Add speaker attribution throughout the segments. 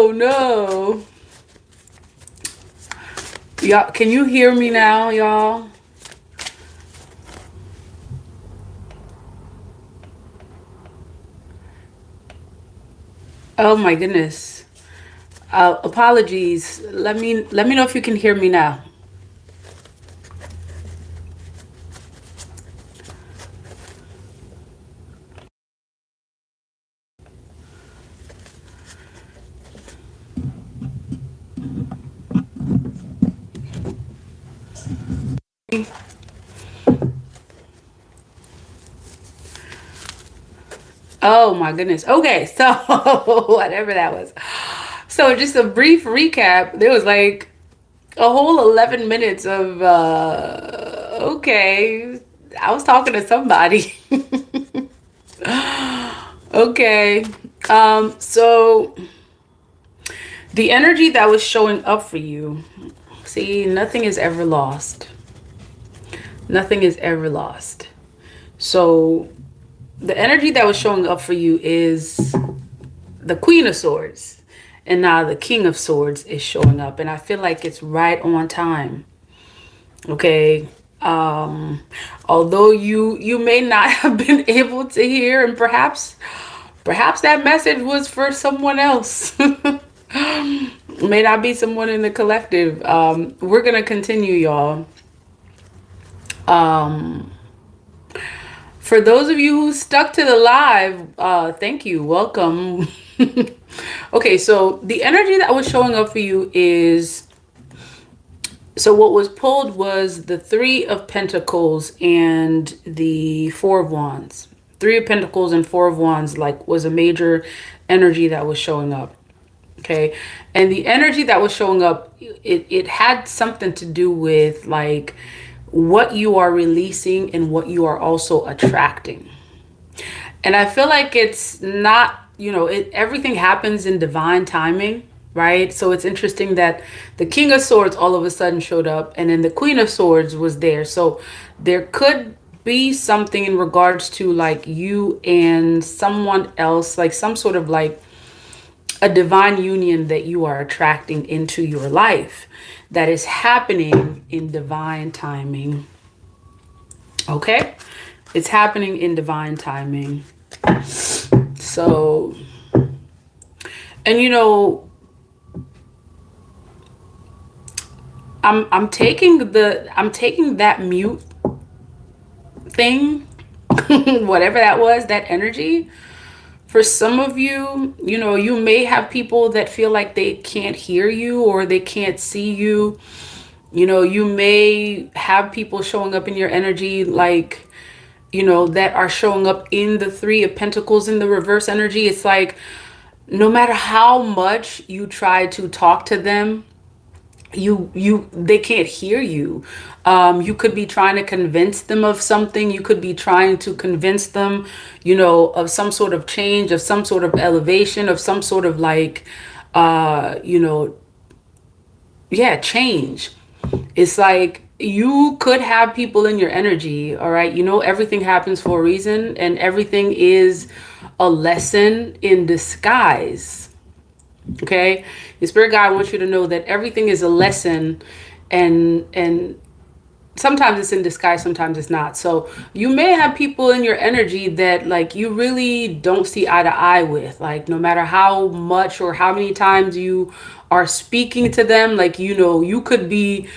Speaker 1: Oh no. Y'all, can you hear me now, y'all? Oh my goodness. Apologies. Let me know if you can hear me now. Oh my goodness. Okay, so whatever that was. So just a brief recap. There was like a whole 11 minutes of okay. I was talking to somebody. Okay. So the energy that was showing up for you. See, nothing is ever lost. Nothing is ever lost. So the energy that was showing up for you is the Queen of Swords. And now the King of Swords is showing up. And I feel like it's right on time. Okay. Although you may not have been able to hear, and perhaps that message was for someone else. May not be someone in the collective. We're gonna continue, y'all. Um, for those of you who stuck to the live, thank you. Welcome. Okay, so the energy that was showing up for you is, so what was pulled was the Three of Pentacles and the Four of Wands. Three of Pentacles and Four of Wands like was a major energy that was showing up. Okay. And the energy that was showing up, it had something to do with like what you are releasing and what you are also attracting. And I feel like it's not, everything happens in divine timing, right? So it's interesting that the King of Swords all of a sudden showed up and then the Queen of Swords was there. So there could be something in regards to like you and someone else, like some sort of like a divine union that you are attracting into your life that is happening in divine timing. Okay? It's happening in divine timing. So, and I'm taking that mute thing, whatever that was, that energy. For some of you, you may have people that feel like they can't hear you or they can't see you. You may have people showing up in your energy like, that are showing up in the Three of Pentacles in the reverse energy. It's like no matter how much you try to talk to them, they can't hear you. You could be trying to convince them of something. You could be trying to convince them, of some sort of change, of some sort of elevation, of some sort of like change. It's like you could have people in your energy, all right? Everything happens for a reason and everything is a lesson in disguise. Okay? The spirit guide wants you to know that everything is a lesson, and sometimes it's in disguise, sometimes it's not. So you may have people in your energy that like you really don't see eye to eye with, like no matter how much or how many times you are speaking to them, like you could be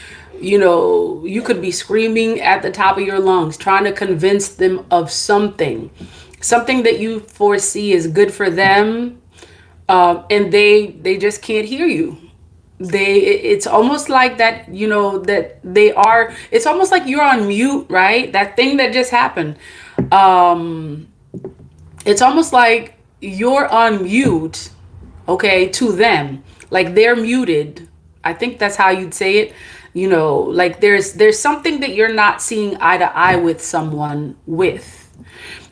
Speaker 1: screaming at the top of your lungs trying to convince them of something that you foresee is good for them, and they just can't hear you. It's almost like that, it's almost like you're on mute, right? That thing that just happened, it's almost like you're on mute, okay, to them, like they're muted. I think that's how you'd say it. Like there's something that you're not seeing eye to eye with someone with.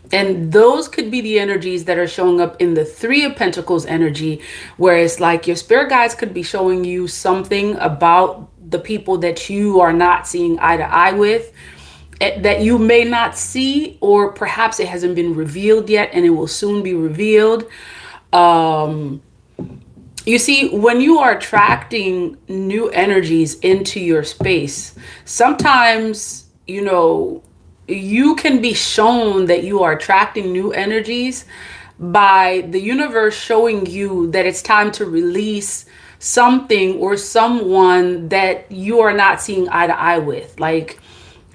Speaker 1: And those could be the energies that are showing up in the Three of Pentacles energy, where it's like your spirit guides could be showing you something about the people that you are not seeing eye to eye with, that you may not see, or perhaps it hasn't been revealed yet and it will soon be revealed. You see, when you are attracting new energies into your space, sometimes, you can be shown that you are attracting new energies by the universe showing you that it's time to release something or someone that you are not seeing eye to eye with. Like,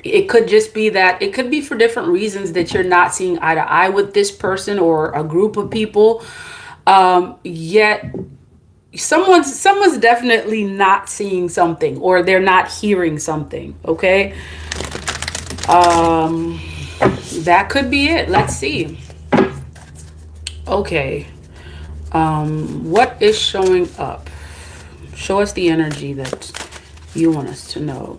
Speaker 1: it could just be that it could be for different reasons that you're not seeing eye to eye with this person or a group of people. Yet someone's definitely not seeing something, or they're not hearing something. Okay. That could be it. Let's see. Okay. What is showing up? Show us the energy that you want us to know.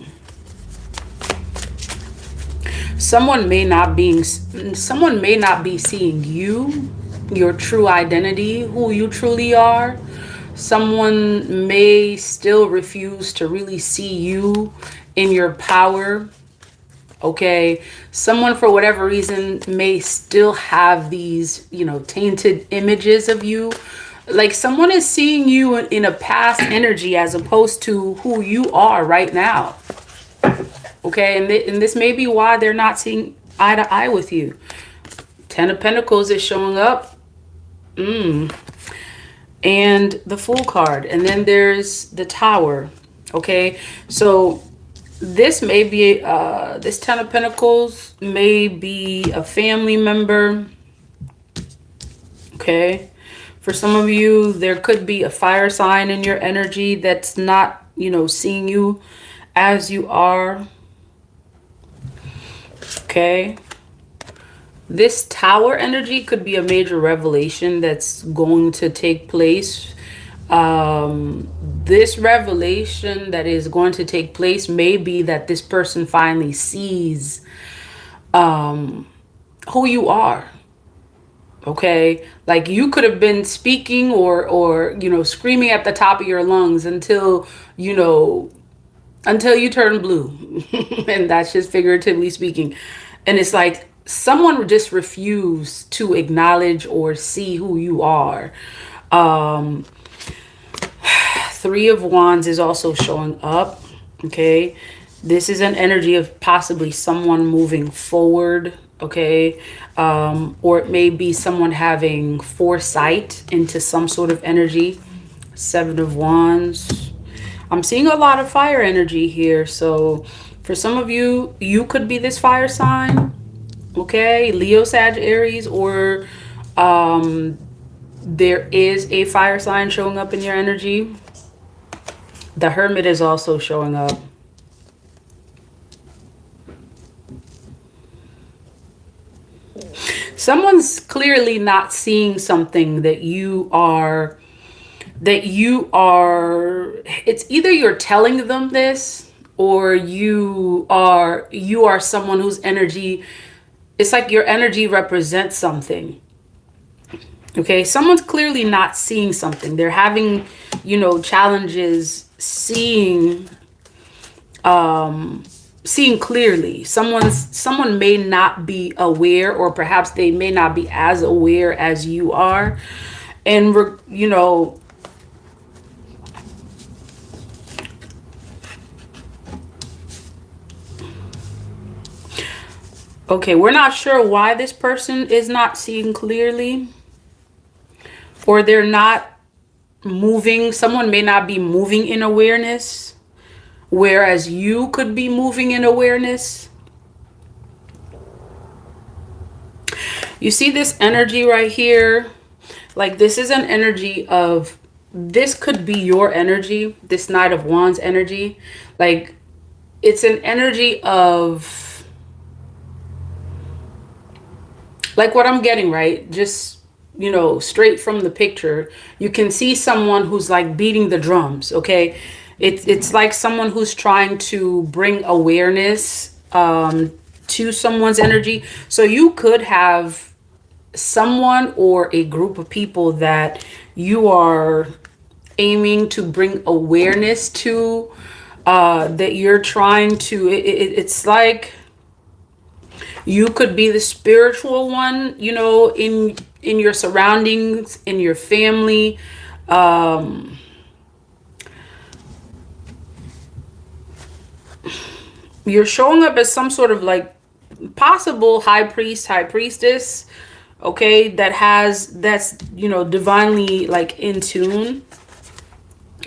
Speaker 1: Someone may not be seeing you, your true identity, who you truly are. Someone may still refuse to really see you in your power. Okay. Someone, for whatever reason, may still have these, tainted images of you. Like, someone is seeing you in a past energy as opposed to who you are right now. Okay. And this may be why they're not seeing eye to eye with you. Ten of Pentacles is showing up. And the Fool card. And then there's the Tower. Okay. So this may be, this Ten of Pentacles may be a family member. Okay. For some of you, there could be a fire sign in your energy that's not, seeing you as you are. Okay. This Tower energy could be a major revelation that's going to take place. This revelation that is going to take place may be that this person finally sees who you are. Okay. Like, you could have been speaking or screaming at the top of your lungs until you turn blue. And that's just figuratively speaking. And it's like someone just refused to acknowledge or see who you are. Three of Wands is also showing up. Okay. This is an energy of possibly someone moving forward. Okay. Or it may be someone having foresight into some sort of energy. Seven of Wands. I'm seeing a lot of fire energy here. So for some of you, you could be this fire sign. Okay. Leo, Sag, Aries, or there is a fire sign showing up in your energy. The Hermit is also showing up. Someone's clearly not seeing something that you are, it's either you're telling them this, or you are someone whose energy, it's like your energy represents something. Okay. Someone's clearly not seeing something. They're having, challenges seeing clearly. Someone may not be aware, or perhaps they may not be as aware as you are. And okay, we're not sure why this person is not seeing clearly, or they're not moving. Someone may not be moving in awareness, whereas you could be moving in awareness. You see this energy right here? Like, this is an energy of, this could be your energy, this Knight of Wands energy. Like, it's an energy of, like what I'm getting, right? Just, straight from the picture, you can see someone who's like beating the drums. Okay. It's like someone who's trying to bring awareness to someone's energy. So you could have someone or a group of people that you are aiming to bring awareness to, that you're trying to, it's like you could be the spiritual one, in your surroundings, in your family. You're showing up as some sort of like possible high priest, high priestess, okay, that's divinely like in tune.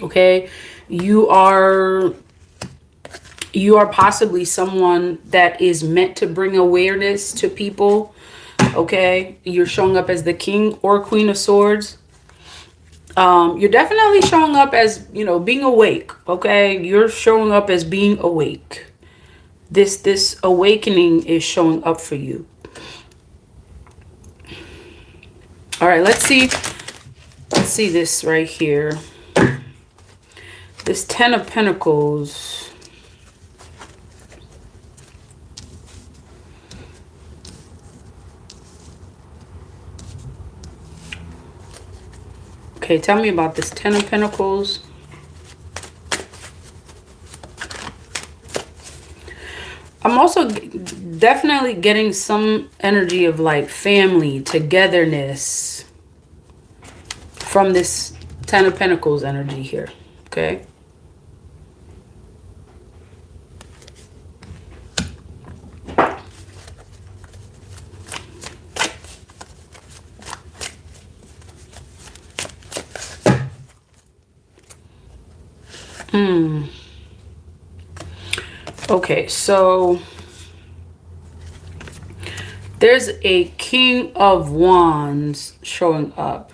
Speaker 1: Okay, you are you are possibly someone that is meant to bring awareness to people. Okay, you're showing up as the king or queen of swords. You're definitely showing up as, being awake. Okay, you're showing up as being awake. This awakening is showing up for you. All right, let's see this right here. This 10 of Pentacles. Okay, tell me about this 10 of Pentacles. I'm also definitely getting some energy of like family, togetherness from this 10 of Pentacles energy here. Okay. Okay, so there's a King of Wands showing up.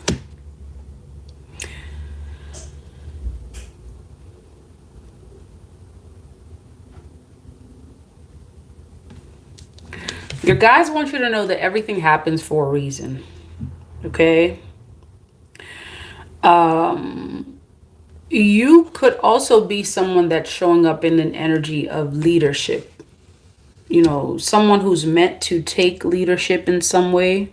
Speaker 1: Your guides want you to know that everything happens for a reason. Okay? You could also be someone that's showing up in an energy of leadership. Someone who's meant to take leadership in some way.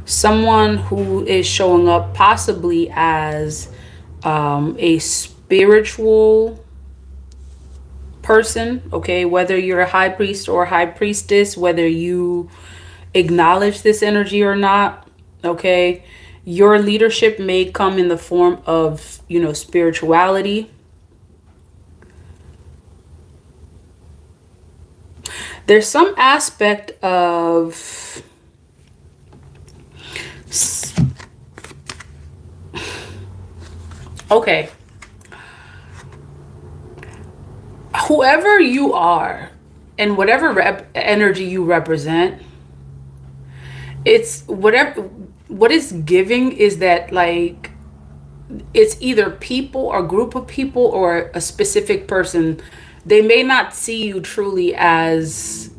Speaker 1: Someone who is showing up possibly as a spiritual person, okay? Whether you're a high priest or a high priestess, whether you acknowledge this energy or not, okay? Your leadership may come in the form of, spirituality. There's some aspect of okay. Whoever you are and whatever energy you represent, it's what is giving is that like it's either people or group of people or a specific person. They may not see you truly as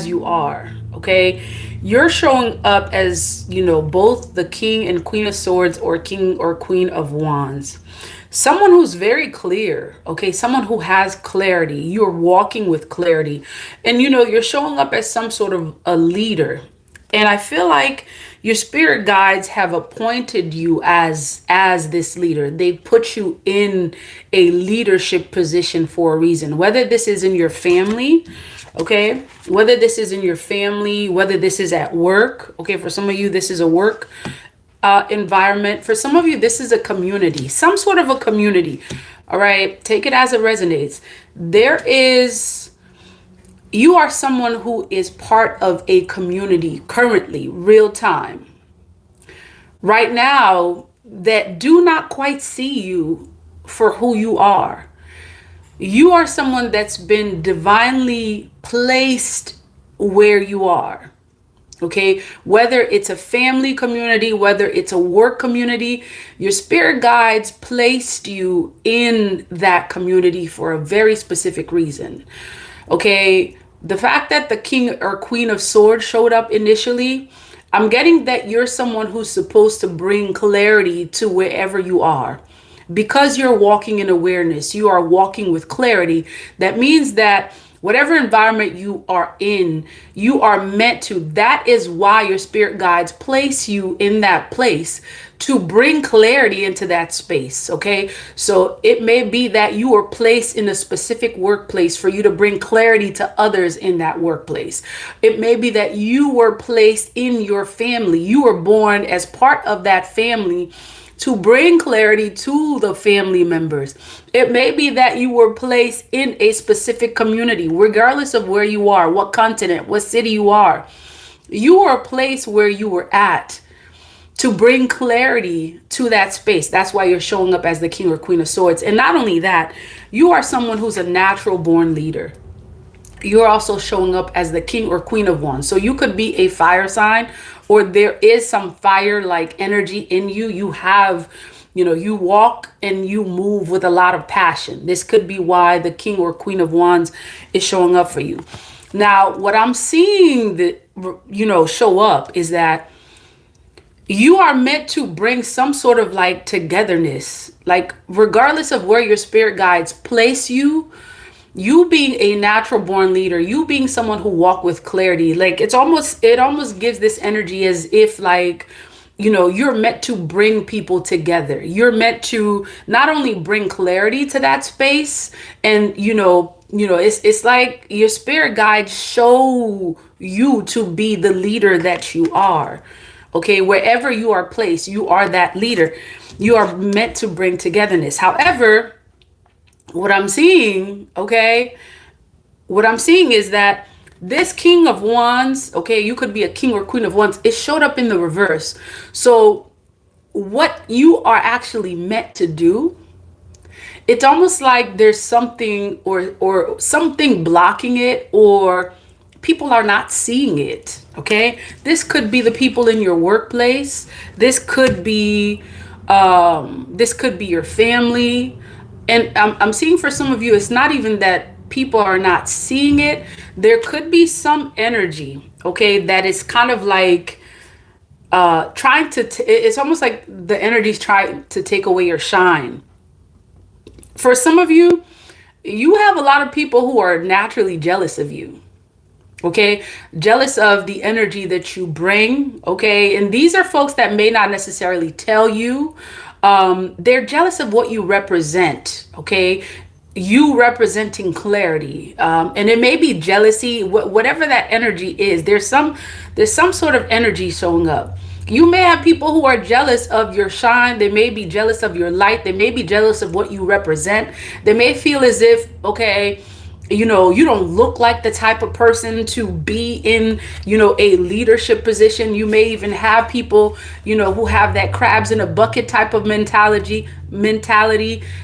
Speaker 1: you are. Okay, you're showing up as both the king and queen of swords or king or queen of wands. Someone who's very clear, okay? Someone who has clarity. You're walking with clarity. And you're showing up as some sort of a leader. And I feel like your spirit guides have appointed you as this leader. They put you in a leadership position for a reason. Whether this is in your family, okay? Whether this is in your family, whether this is at work, okay? For some of you, this is a work environment. For some of you, this is a community, some sort of a community. All right, take it as it resonates. You are someone who is part of a community currently, real time, right now, that do not quite see you for who you are. You are someone that's been divinely placed where you are. Okay, whether it's a family community, whether it's a work community, your spirit guides placed you in that community for a very specific reason. Okay, the fact that the king or queen of swords showed up initially, I'm getting that you're someone who's supposed to bring clarity to wherever you are. Because you're walking in awareness, you are walking with clarity. That means that whatever environment you are in, you are meant to. That is why your spirit guides place you in that place, to bring clarity into that space. Okay. So it may be that you are placed in a specific workplace for you to bring clarity to others in that workplace. It may be that you were placed in your family. You were born as part of that family to bring clarity to the family members. It may be that you were placed in a specific community, regardless of where you are, what continent, what city you are. You are a place where you were at to bring clarity to that space. That's why you're showing up as the King or Queen of Swords. And not only that, you are someone who's a natural born leader. You're also showing up as the King or Queen of Wands. So you could be a fire sign, or there is some fire like energy in you. You have, you walk and you move with a lot of passion. This could be why the King or Queen of Wands is showing up for you. Now, what I'm seeing that, show up is that you are meant to bring some sort of like togetherness, like regardless of where your spirit guides place you. You being a natural born leader, you being someone who walk with clarity, like it almost gives this energy as if like, you're meant to bring people together. You're meant to not only bring clarity to that space, and it's like your spirit guides show you to be the leader that you are. Okay, wherever you are placed, you are that leader. You are meant to bring togetherness. However, what I'm seeing is that this King of Wands, okay, you could be a King or Queen of Wands, it showed up in the reverse. So what you are actually meant to do, it's almost like there's something or something blocking it, or people are not seeing it. Okay, this could be the people in your workplace. This could be your family. And I'm seeing for some of you, it's not even that people are not seeing it. There could be some energy, okay, that is kind of like trying to, it's almost like the energy's trying to take away your shine. For some of you, you have a lot of people who are naturally jealous of you. Okay, jealous of the energy that you bring. Okay, and these are folks that may not necessarily tell you. They're jealous of what you represent. Okay, you representing clarity, and it may be jealousy. Whatever that energy is, there's some sort of energy showing up. You may have people who are jealous of your shine. They may be jealous of your light. They may be jealous of what you represent. They may feel as if, okay, you don't look like the type of person to be in, a leadership position. You may even have people, who have that crabs in a bucket type of mentality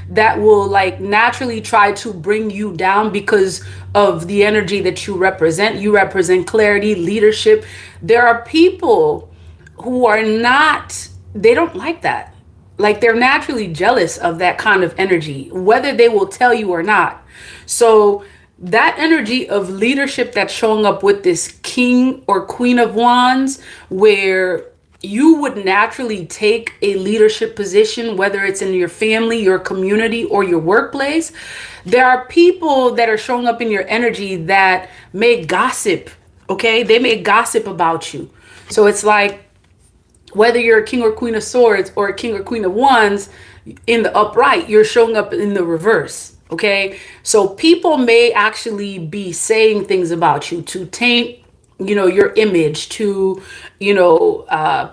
Speaker 1: that will like naturally try to bring you down because of the energy that you represent. You represent clarity, leadership. There are people who are not, they don't like that. Like they're naturally jealous of that kind of energy, whether they will tell you or not. So that energy of leadership that's showing up with this King or Queen of Wands, where you would naturally take a leadership position, whether it's in your family, your community, or your workplace. There are people that are showing up in your energy that may gossip. Okay, they may gossip about you. So it's like, whether you're a King or Queen of Swords or a King or Queen of Wands, in the upright, you're showing up in the reverse. Okay, so people may actually be saying things about you to taint, your image, to,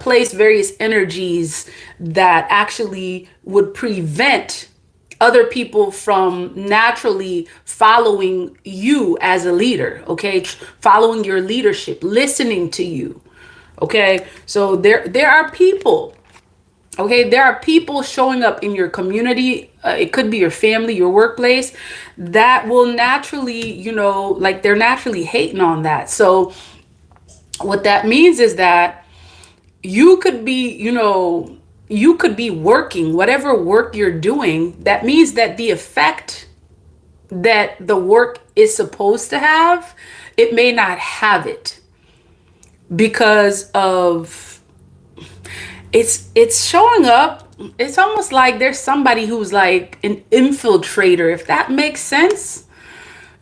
Speaker 1: place various energies that actually would prevent other people from naturally following you as a leader. Okay, following your leadership, listening to you. Okay, so there are people. Okay, there are people showing up in your community. It could be your family, your workplace, that will naturally, like they're naturally hating on that. So what that means is that you could be, you could be working, whatever work you're doing. That means that the effect that the work is supposed to have, it may not have it because of it's showing up. It's almost like there's somebody who's like an infiltrator, if that makes sense.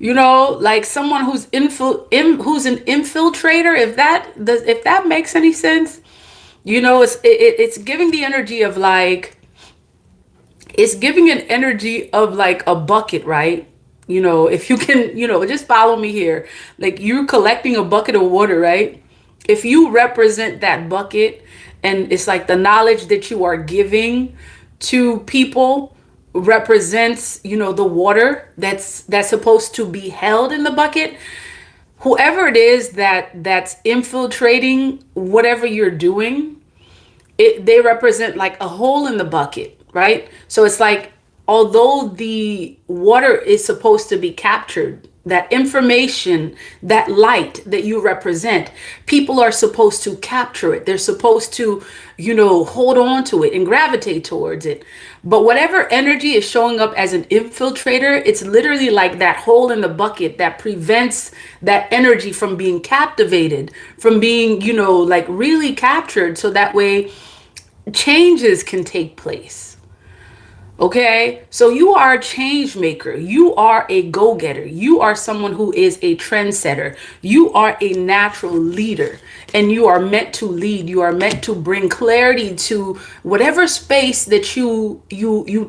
Speaker 1: Like someone who's an infiltrator, if that makes any sense. It's giving the energy of like, it's giving an energy of like a bucket, right? If you can, just follow me here. Like you're collecting a bucket of water, right? If you represent that bucket, and it's like the knowledge that you are giving to people represents, the water that's supposed to be held in the bucket. Whoever it is that's infiltrating whatever you're doing, they represent like a hole in the bucket, right? So it's like, although the water is supposed to be captured, that information, that light that you represent, people are supposed to capture it. They're supposed to, hold on to it and gravitate towards it. But whatever energy is showing up as an infiltrator, it's literally like that hole in the bucket that prevents that energy from being captivated, from being, like really captured. So that way changes can take place. Okay, so you are a change maker. You are a go-getter. You are someone who is a trendsetter. You are a natural leader, and you are meant to lead. You are meant to bring clarity to whatever space that you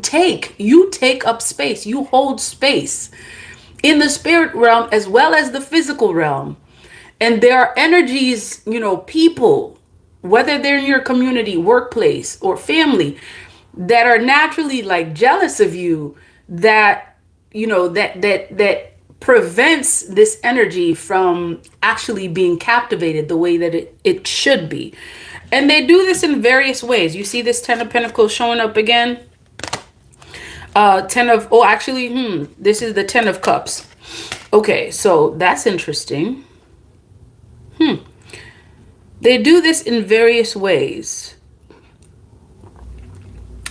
Speaker 1: take. You take up space. You hold space in the spirit realm as well as the physical realm. And there are energies, people, whether they're in your community, workplace, or family, that are naturally like jealous of you, that that prevents this energy from actually being captivated the way that it should be. And they do this in various ways. You see this 10 of Pentacles showing up again. This is the 10 of Cups. Okay, so that's interesting. They do this in various ways.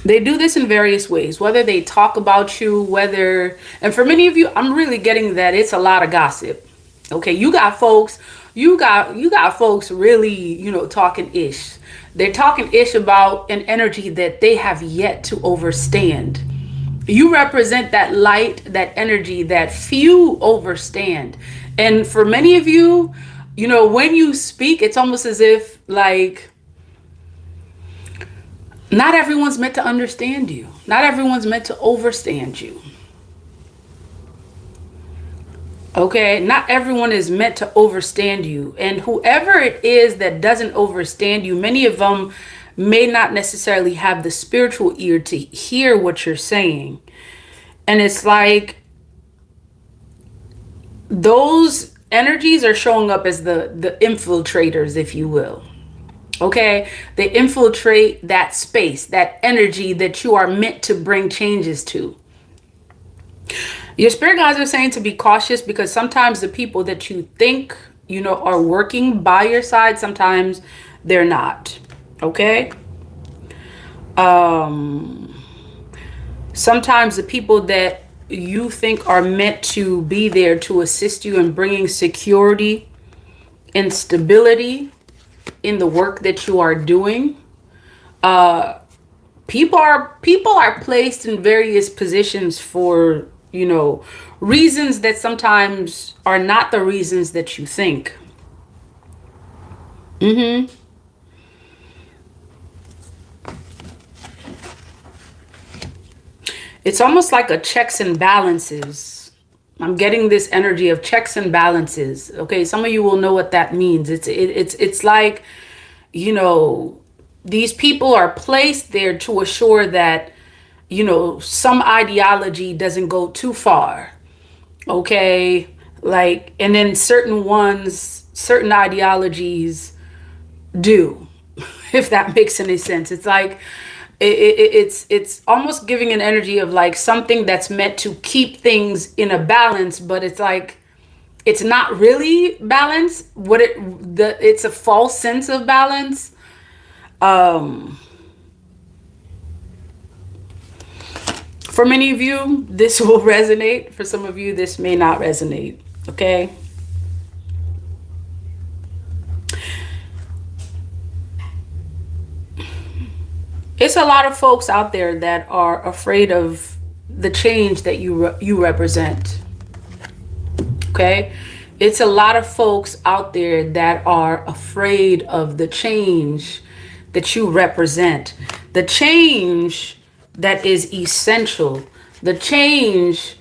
Speaker 1: Whether they talk about you, and for many of you, I'm really getting that it's a lot of gossip. Okay, you got folks really, talking ish. They're talking ish about an energy that they have yet to overstand. You represent that light, that energy that few overstand. And for many of you, when you speak, it's almost as if like, not everyone's meant to understand you. Not everyone's meant to overstand you. Okay, not everyone is meant to overstand you. And whoever it is that doesn't overstand you, many of them may not necessarily have the spiritual ear to hear what you're saying. And it's like those energies are showing up as the infiltrators, if you will. Okay, they infiltrate that space, that energy that you are meant to bring changes to. Your spirit guides are saying to be cautious, because sometimes the people that you think, are working by your side, sometimes they're not. Okay. Sometimes the people that you think are meant to be there to assist you in bringing security and stability in the work that you are doing, people are placed in various positions for reasons that sometimes are not the reasons that you think. It's almost like a checks and balances. I'm getting this energy of checks and balances. Okay, some of you will know what that means. It's like, these people are placed there to assure that, some ideology doesn't go too far. Okay, like, and then certain ideologies do, if that makes any sense. It's like, it's almost giving an energy of like something that's meant to keep things in a balance, but it's like it's not really balance. It's a false sense of balance. For many of you, this will resonate. For some of you, this may not resonate. Okay. It's a lot of folks out there that are afraid of the change that you represent. Okay? It's a lot of folks out there that are afraid of the change that you represent, the change that is essential, the change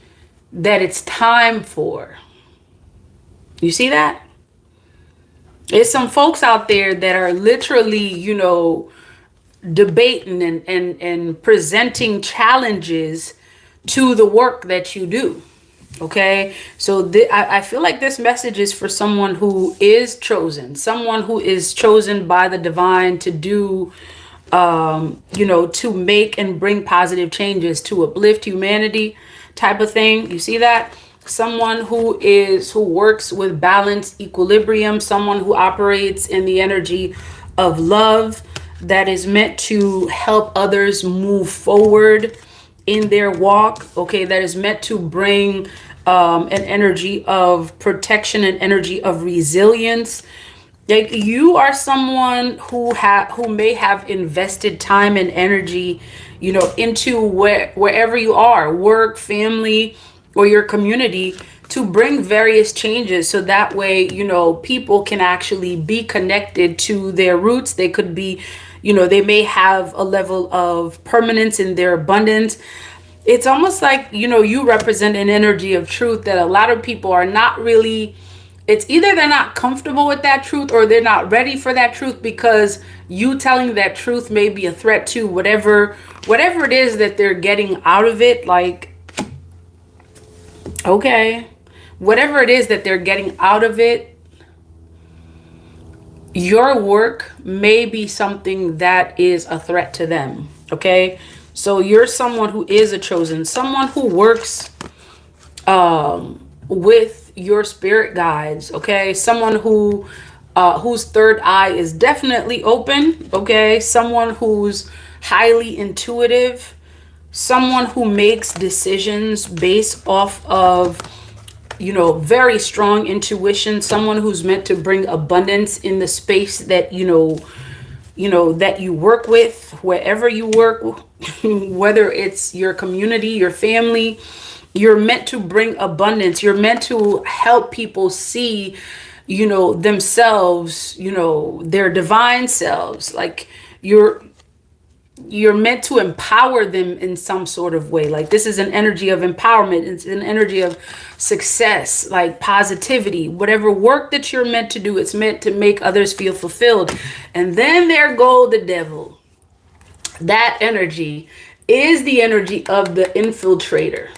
Speaker 1: that it's time for. You see that? There's some folks out there that are literally, debating and presenting challenges to the work that you do. Okay, so I feel like this message is for someone who is chosen, someone who is chosen by the divine to do, to make and bring positive changes, to uplift humanity, type of thing. You see that? Someone who works with balance, equilibrium, someone who operates in the energy of love, that is meant to help others move forward in their walk. Okay, that is meant to bring an energy of protection, an energy of resilience. Like, you are someone who may have invested time and energy, into wherever you are, work, family, or your community, to bring various changes, so that way, people can actually be connected to their roots. They could be, they may have a level of permanence in their abundance. It's almost like, you represent an energy of truth that a lot of people are not really, it's either they're not comfortable with that truth, or they're not ready for that truth, because you telling that truth may be a threat to whatever it is that they're getting out of it. Like, okay, whatever it is that they're getting out of it, your work may be something that is a threat to them. Okay, so you're someone who is a chosen, someone who works with your spirit guides. Okay, someone whose third eye is definitely open. Okay, someone who's highly intuitive, someone who makes decisions based off of, very strong intuition, someone who's meant to bring abundance in the space that, that you work with, wherever you work, whether it's your community, your family. You're meant to bring abundance. You're meant to help people see, themselves, their divine selves. Like, you're meant to empower them in some sort of way. Like, this is an energy of empowerment. It's an energy of success, like positivity. Whatever work that you're meant to do, it's meant to make others feel fulfilled. And then there go the devil. That energy is the energy of the infiltrator.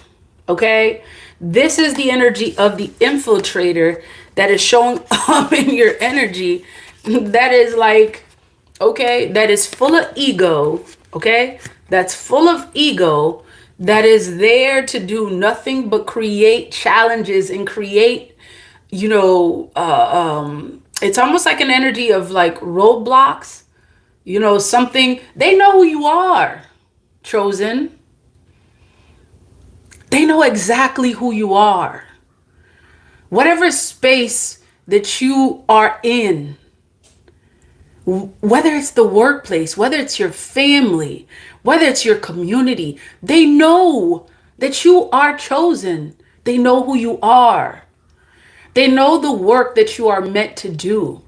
Speaker 1: Okay, this is the energy of the infiltrator that is showing up in your energy. That is like, okay, that is full of ego. Okay, that's full of ego, that is there to do nothing but create challenges and create, it's almost like an energy of like roadblocks, something. They know who you are, chosen. They know exactly who you are. Whatever space that you are in, whether it's the workplace, whether it's your family, whether it's your community, they know that you are chosen. They know who you are. They know the work that you are meant to do.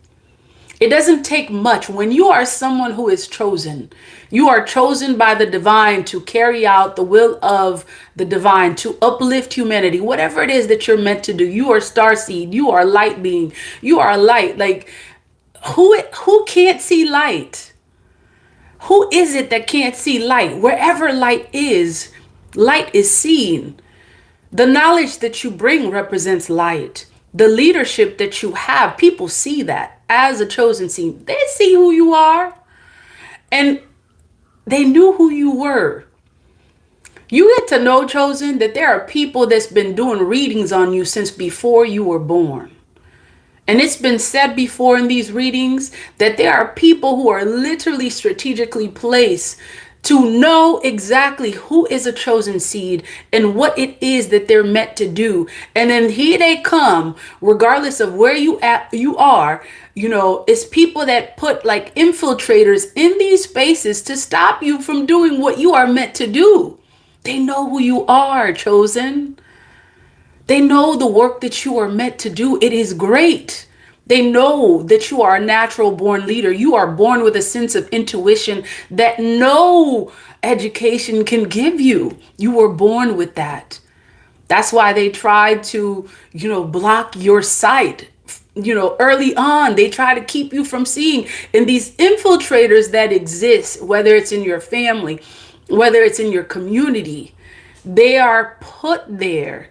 Speaker 1: It doesn't take much. When you are someone who is chosen, you are chosen by the divine to carry out the will of the divine, to uplift humanity, whatever it is that you're meant to do. You are starseed. You are light being. You are light. Like, who can't see light? Who is it that can't see light? Wherever light is seen. The knowledge that you bring represents light. The leadership that you have, people see that as a chosen seed. They see who you are, and they knew who you were. You get to know, chosen, that there are people that's been doing readings on you since before you were born. And it's been said before in these readings that there are people who are literally strategically placed to know exactly who is a chosen seed and what it is that they're meant to do. And then here they come, regardless of where you are, it's people that put like infiltrators in these spaces to stop you from doing what you are meant to do. They know who you are, chosen. They know the work that you are meant to do. It is great. They know that you are a natural born leader. You are born with a sense of intuition that no education can give you. You were born with that. That's why they tried to, block your sight. Early on, they try to keep you from seeing. And these infiltrators that exist, whether it's in your family, whether it's in your community, they are put there.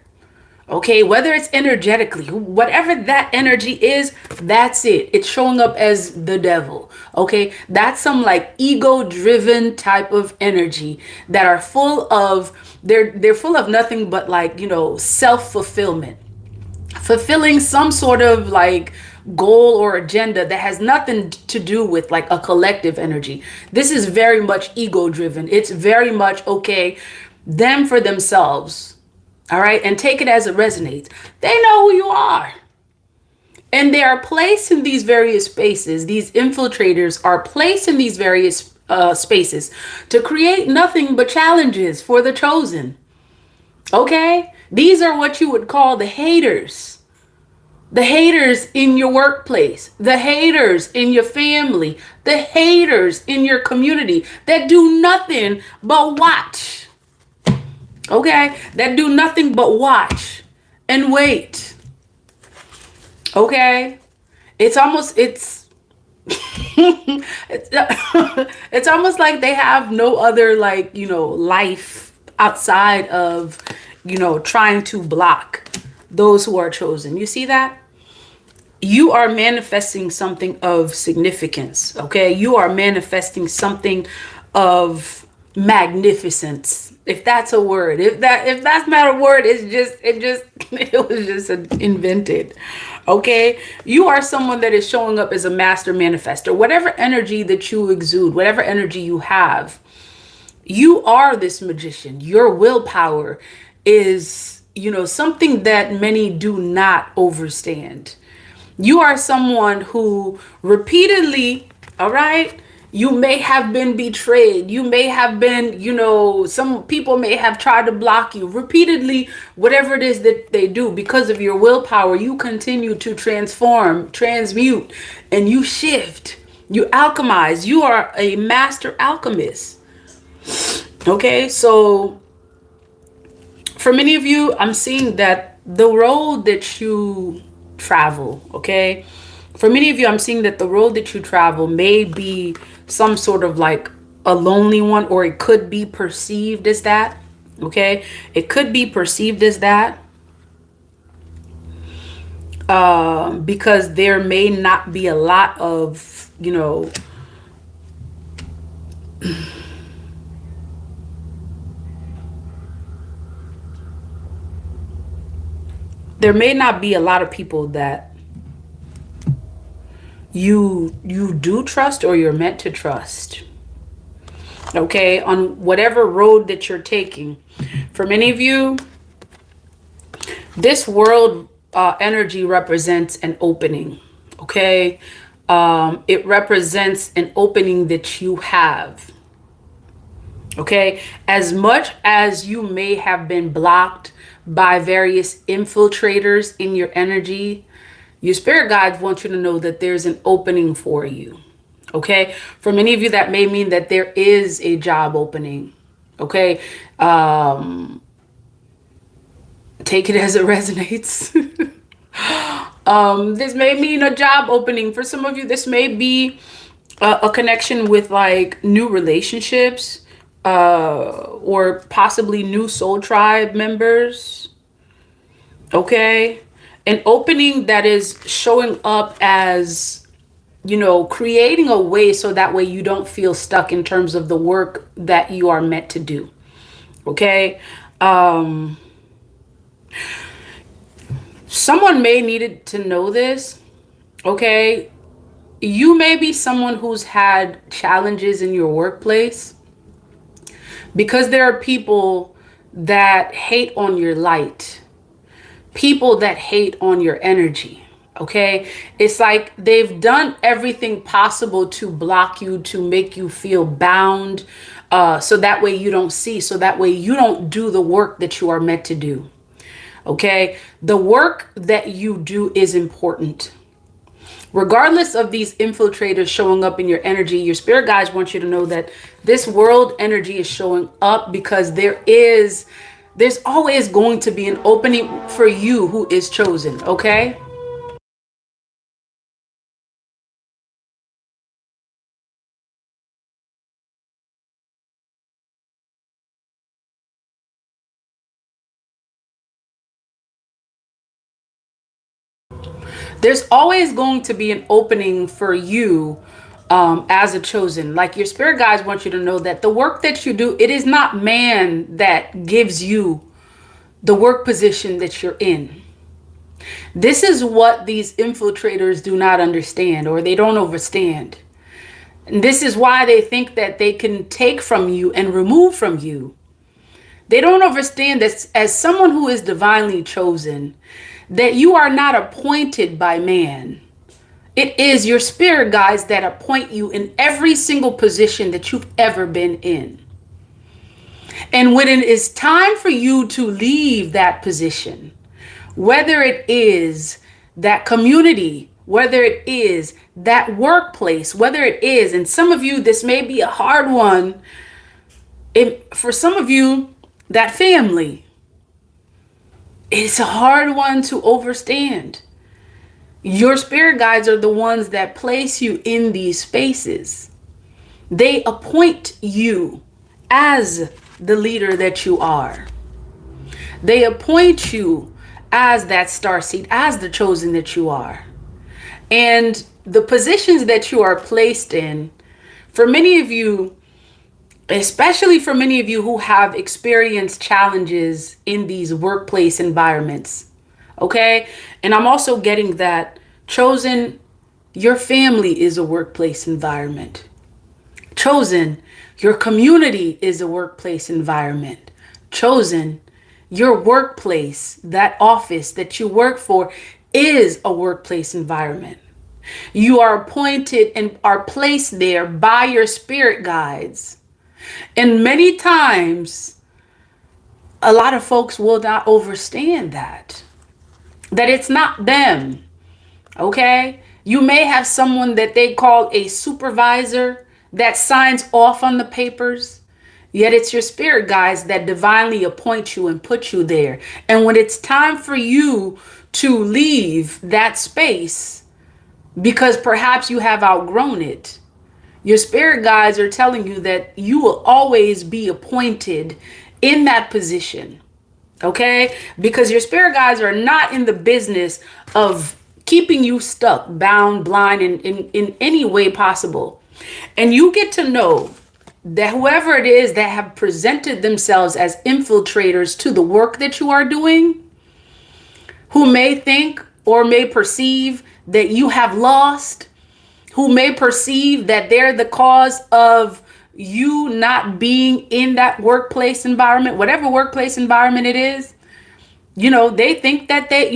Speaker 1: Okay, whether it's energetically, whatever that energy is, that's it. It's showing up as the devil. Okay, that's some like ego driven type of energy that are full of, they're full of nothing but like, self fulfillment, fulfilling some sort of like goal or agenda that has nothing to do with like a collective energy. This is very much ego driven. It's very much, okay, them for themselves. All right. And take it as it resonates. They know who you are. And they are placed in these various spaces. These infiltrators are placed in these various spaces to create nothing but challenges for the chosen. Okay. These are what you would call the haters. The haters in your workplace, the haters in your family, the haters in your community that do nothing but watch. Okay, that do nothing but watch and wait. Okay, it's it's almost like they have no other like life outside of trying to block those who are chosen. You see that? You are manifesting something of significance. Okay, you are manifesting something of magnificence, if that's a word. If that's not a word, it was just invented. Okay, you are someone that is showing up as a master manifester. Whatever energy that you exude, whatever energy you have, you are this magician. Your willpower is something that many do not understand. You are someone who repeatedly, all right, you may have been betrayed. You may have been, some people may have tried to block you repeatedly. Whatever it is that they do, because of your willpower, you continue to transform, transmute, and you shift. You alchemize. You are a master alchemist. Okay, so for many of you, I'm seeing that the road that you travel, okay? For many of you, I'm seeing that the road that you travel may be some sort of like a lonely one, or it could be perceived as that, okay? It could be perceived as that because there may not be a lot of, there may not be a lot of people that you do trust or you're meant to trust. Okay, on whatever road that you're taking. For many of you, this world energy represents an opening. Okay, it represents an opening that you have. Okay, as much as you may have been blocked by various infiltrators in your energy, your spirit guides want you to know that there's an opening for you. Okay, for many of you, that may mean that there is a job opening. Okay, take it as it resonates. This may mean a job opening. For some of you, this may be a connection with like new relationships, or possibly new soul tribe members. Okay, an opening that is showing up as, creating a way so that way you don't feel stuck in terms of the work that you are meant to do. Okay. Someone may need to know this. Okay. You may be someone who's had challenges in your workplace because there are people that hate on your light, people that hate on your energy. Okay, it's like they've done everything possible to block you, to make you feel bound, so that way you don't see, so that way you don't do the work that you are meant to do. Okay, the work that you do is important. Regardless of these infiltrators showing up in your energy, your spirit guides want you to know that this world energy is showing up because there's always going to be an opening for you who is chosen, okay? There's always going to be an opening for you as a chosen. Like, your spirit guides want you to know that the work that you do, it is not man that gives you the work position that you're in. This is what these infiltrators do not understand, or they don't understand. And this is why they think that they can take from you and remove from you. They don't understand that as someone who is divinely chosen, that you are not appointed by man. It is your spirit guides that appoint you in every single position that you've ever been in. And when it is time for you to leave that position, whether it is that community, whether it is that workplace, whether it is, and some of you, this may be a hard one. For some of you, that family, it's a hard one to understand. Your spirit guides are the ones that place you in these spaces. They appoint you as the leader that you are. They appoint you as that starseed, as the chosen that you are. And the positions that you are placed in, for many of you, especially for many of you who have experienced challenges in these workplace environments, okay? And I'm also getting that, chosen, your family is a workplace environment. Chosen, your community is a workplace environment. Chosen, your workplace, that office that you work for, is a workplace environment. You are appointed and are placed there by your spirit guides. And many times, a lot of folks will not understand that it's not them, okay? You may have someone that they call a supervisor that signs off on the papers, yet it's your spirit guides that divinely appoint you and put you there. And when it's time for you to leave that space, because perhaps you have outgrown it, your spirit guides are telling you that you will always be appointed in that position, okay? Because your spirit guides are not in the business of keeping you stuck, bound, blind in any way possible. And you get to know that whoever it is that have presented themselves as infiltrators to the work that you are doing, who may think or may perceive that you have lost, who may perceive that they're the cause of you not being in that workplace environment, whatever workplace environment it is, they think that they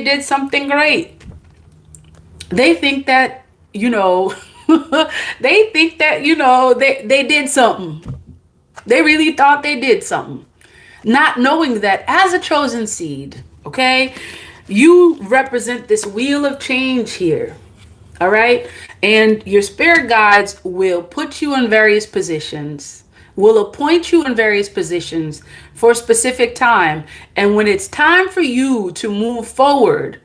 Speaker 1: did something great. They think that, they think that, they did something. They really thought they did something. Not knowing that as a chosen seed, okay, you represent this wheel of change here. All right. And your spirit guides will put you in various positions, will appoint you in various positions for a specific time. And when it's time for you to move forward,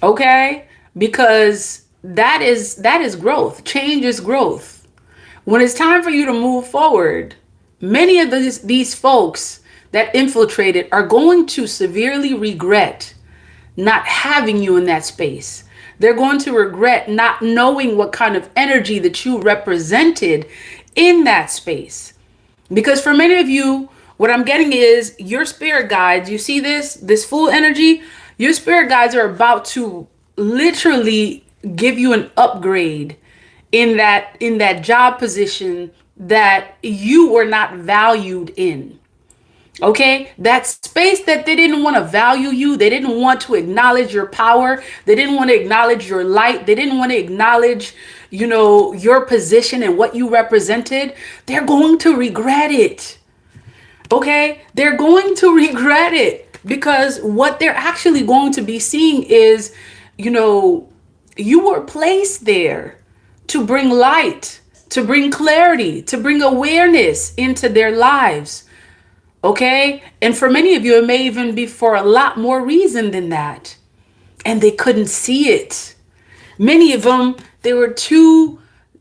Speaker 1: okay, because that is growth. Change is growth. When it's time for you to move forward, many of these folks that infiltrated are going to severely regret not having you in that space. They're going to regret not knowing what kind of energy that you represented in that space. Because for many of you, what I'm getting is your spirit guides, you see this full energy, your spirit guides are about to literally give you an upgrade in that job position that you were not valued in. Okay, that space that they didn't want to value you, they didn't want to acknowledge your power, they didn't want to acknowledge your light, they didn't want to acknowledge, your position and what you represented. They're going to regret it. Okay, they're going to regret it, because what they're actually going to be seeing is you know, you were placed there to bring light, to bring clarity, to bring awareness into their lives. Okay? And for many of you, it may even be for a lot more reason than that. And they couldn't see it. Many of them, they were too,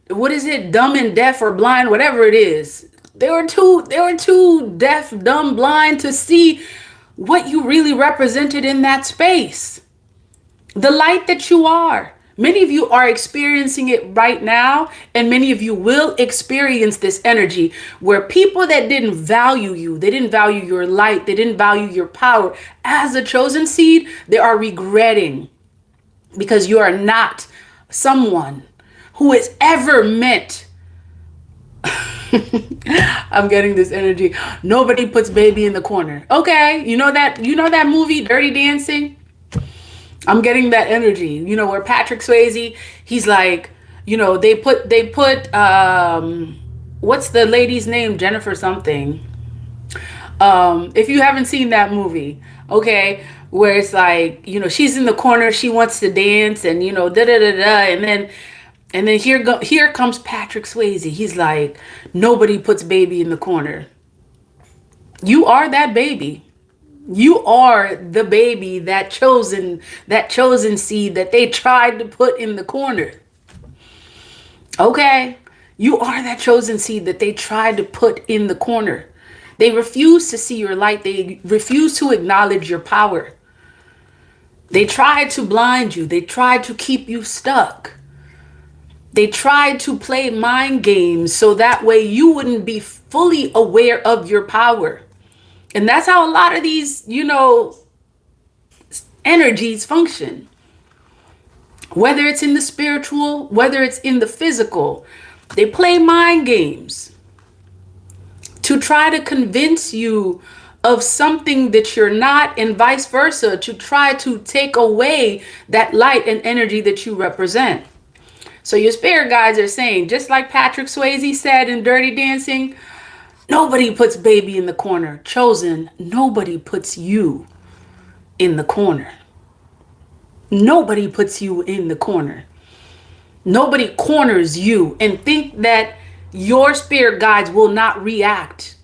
Speaker 1: what is it, dumb and deaf or blind, whatever it is. They were too deaf, dumb, blind to see what you really represented in that space. The light that you are. Many of you are experiencing it right now, and many of you will experience this energy where people that didn't value you, they didn't value your light, they didn't value your power as a chosen seed, they are regretting because you are not someone who is ever meant. I'm getting this energy. Nobody puts baby in the corner. Okay, you know that movie Dirty Dancing? I'm getting that energy. Where Patrick Swayze, he's like, they put what's the lady's name? Jennifer something. If you haven't seen that movie, okay, where it's like, she's in the corner, she wants to dance, and da da da da, and then here comes Patrick Swayze. He's like, nobody puts baby in the corner. You are that baby. You are the baby, that chosen seed that they tried to put in the corner. Okay? You are that chosen seed that they tried to put in the corner. They refuse to see your light. They refuse to acknowledge your power. They tried to blind you. They tried to keep you stuck. They tried to play mind games so that way you wouldn't be fully aware of your power. And that's how a lot of these, energies function. Whether it's in the spiritual, whether it's in the physical, they play mind games to try to convince you of something that you're not, and vice versa, to try to take away that light and energy that you represent. So your spirit guides are saying, just like Patrick Swayze said in Dirty Dancing, nobody puts baby in the corner. Chosen, nobody puts you in the corner. Nobody puts you in the corner. Nobody corners you and think that your spirit guides will not react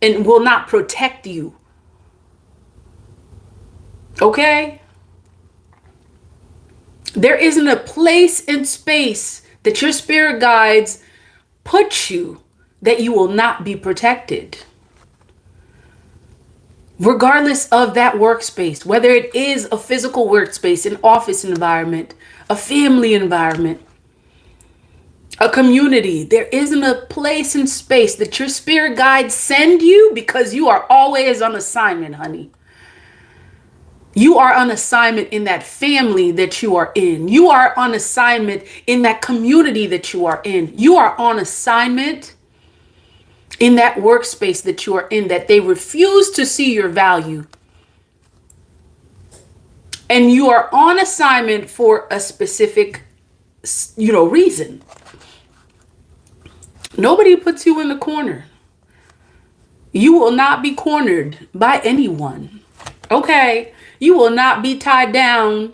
Speaker 1: and will not protect you. Okay? There isn't a place and space that your spirit guides put you that you will not be protected. Regardless of that workspace, whether it is a physical workspace, an office environment, a family environment, a community, there isn't a place and space that your spirit guides send you, because you are always on assignment, honey. You are on assignment in that family that you are in. You are on assignment in that community that you are in. You are on assignment in that workspace that you are in, that they refuse to see your value. And you are on assignment for a specific, reason. Nobody puts you in the corner. You will not be cornered by anyone. Okay? You will not be tied down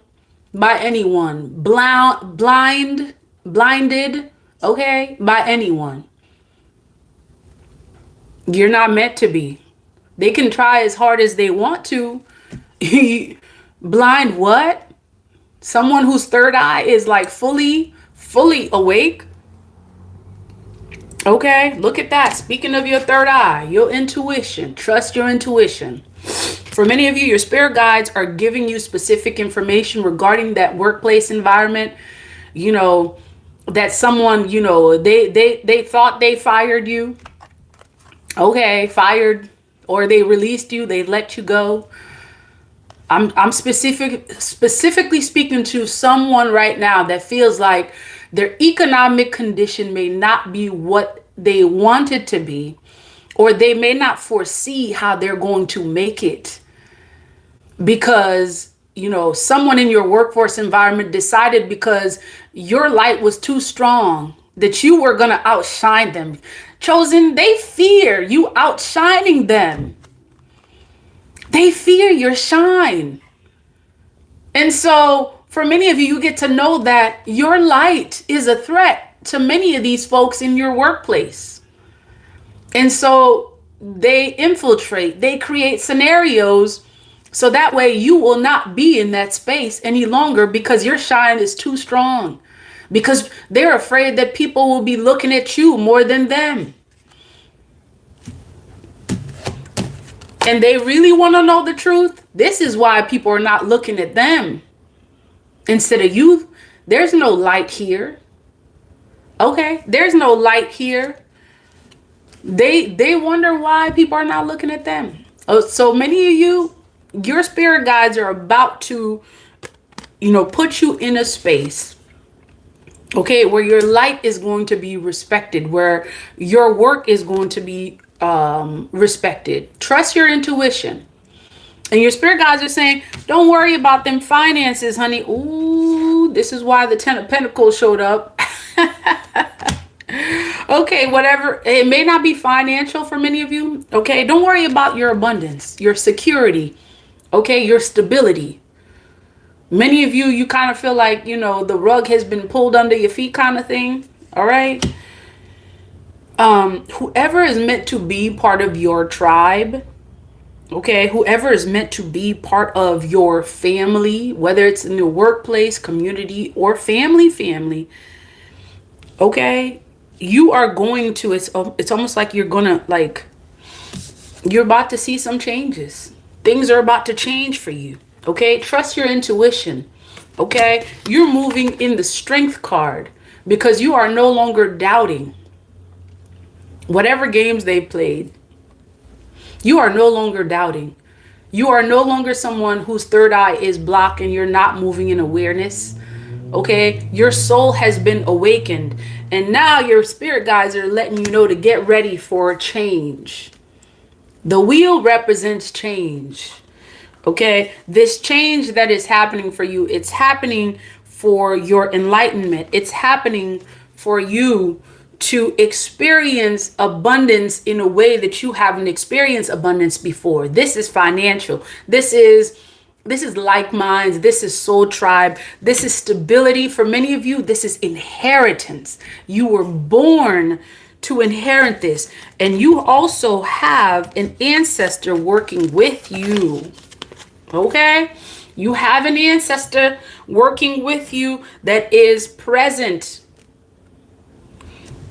Speaker 1: by anyone. Blinded, okay, by anyone. You're not meant to be. They can try as hard as they want to. Blind what? Someone whose third eye is like fully awake. Okay, look at that. Speaking of your third eye, your intuition, trust your intuition. For many of you, your spirit guides are giving you specific information regarding that workplace environment. That someone, they thought they fired you. Okay, fired, or they released you, they let you go. I'm specifically speaking to someone right now that feels like their economic condition may not be what they want it to be, or they may not foresee how they're going to make it because, someone in your workforce environment decided because your light was too strong that you were going to outshine them. Chosen, they fear you outshining them. They fear your shine. And so for many of you, you get to know that your light is a threat to many of these folks in your workplace. And so they infiltrate, they create scenarios so that way you will not be in that space any longer because your shine is too strong. Because they're afraid that people will be looking at you more than them. And they really want to know the truth. This is why people are not looking at them instead of you. There's no light here. Okay, there's no light here. They wonder why people are not looking at them. Oh, so many of you, your spirit guides are about to, put you in a space, okay, where your light is going to be respected, where your work is going to be respected. Trust your intuition. And your spirit guides are saying, don't worry about them finances, honey. Ooh, this is why the 10 of Pentacles showed up. Okay, whatever. It may not be financial for many of you. Okay, don't worry about your abundance, your security, okay, your stability. Many of you, you kind of feel like, the rug has been pulled under your feet kind of thing. All right. Whoever is meant to be part of your tribe, okay, whoever is meant to be part of your family, whether it's in the workplace, community, or family, okay, you are going to, it's almost like you're gonna, you're about to see some changes. Things are about to change for you. Okay, trust your intuition. Okay, you're moving in the strength card because you are no longer doubting whatever games they played. You are no longer doubting. You are no longer someone whose third eye is blocked and you're not moving in awareness. Okay, your soul has been awakened and now your spirit guides are letting you know to get ready for change. The wheel represents change. Okay, this change that is happening for you, it's happening for your enlightenment. It's happening for you to experience abundance in a way that you haven't experienced abundance before. This is financial. This is like minds. This is soul tribe. This is stability. For many of you, this is inheritance. You were born to inherit this. And you also have an ancestor working with you. Okay, you have an ancestor working with you that is present.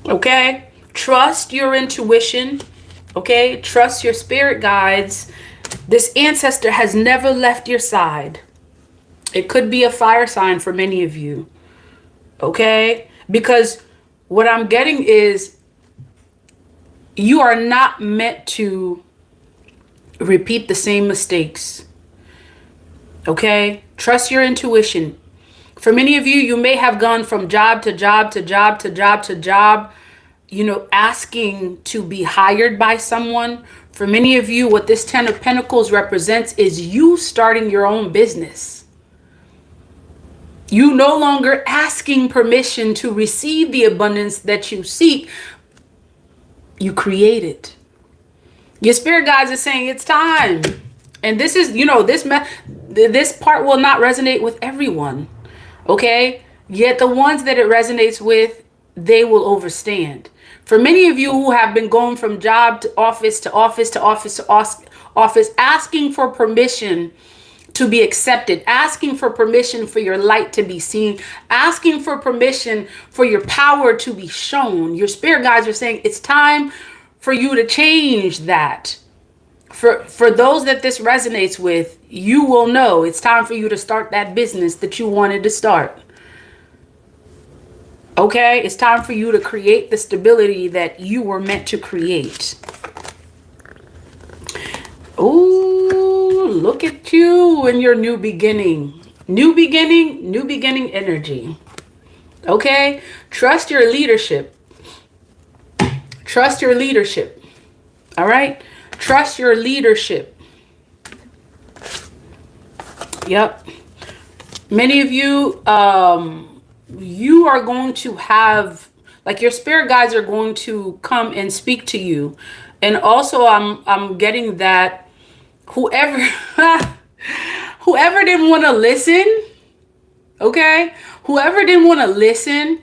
Speaker 1: Okay, trust your intuition. Okay, trust your spirit guides. This ancestor has never left your side. It could be a fire sign for many of you. Okay, because what I'm getting is you are not meant to repeat the same mistakes. Okay, trust your intuition. For many of you, you may have gone from job to job to job to job to job, asking to be hired by someone. For many of you, what this 10 of Pentacles represents is you starting your own business. You no longer asking permission to receive the abundance that you seek. You create it. Your spirit guides are saying it's time. And this is, this part will not resonate with everyone. Okay? Yet the ones that it resonates with, they will overstand. For many of you who have been going from job to office to office to office to office, asking for permission to be accepted, asking for permission for your light to be seen, asking for permission for your power to be shown, your spirit guides are saying it's time for you to change that. For those that this resonates with, you will know it's time for you to start that business that you wanted to start. Okay, it's time for you to create the stability that you were meant to create. Oh, look at you and your new beginning. New beginning energy. Okay, trust your leadership. Trust your leadership. All right, trust your leadership. Yep. Many of you, you are going to have, your spirit guides are going to come and speak to you. And also I'm getting that whoever whoever didn't want to listen, Okay? Whoever didn't want to listen,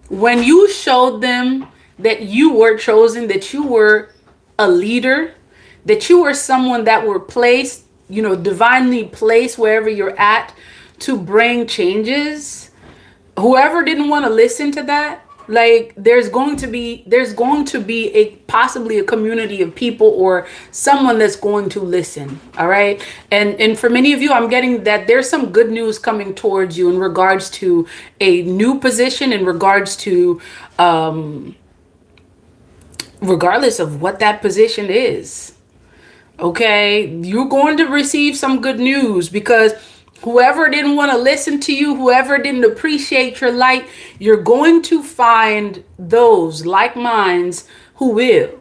Speaker 1: when you showed them that you were chosen, that you were a leader, that you were someone that were placed, divinely placed wherever you're at to bring changes, whoever didn't want to listen to that, like there's going to be a possibly a community of people or someone that's going to listen. All right. And for many of you, I'm getting that there's some good news coming towards you in regards to a new position, in regards to regardless of what that position is. Okay, you're going to receive some good news, because whoever didn't want to listen to you, whoever didn't appreciate your light, you're going to find those like minds who will.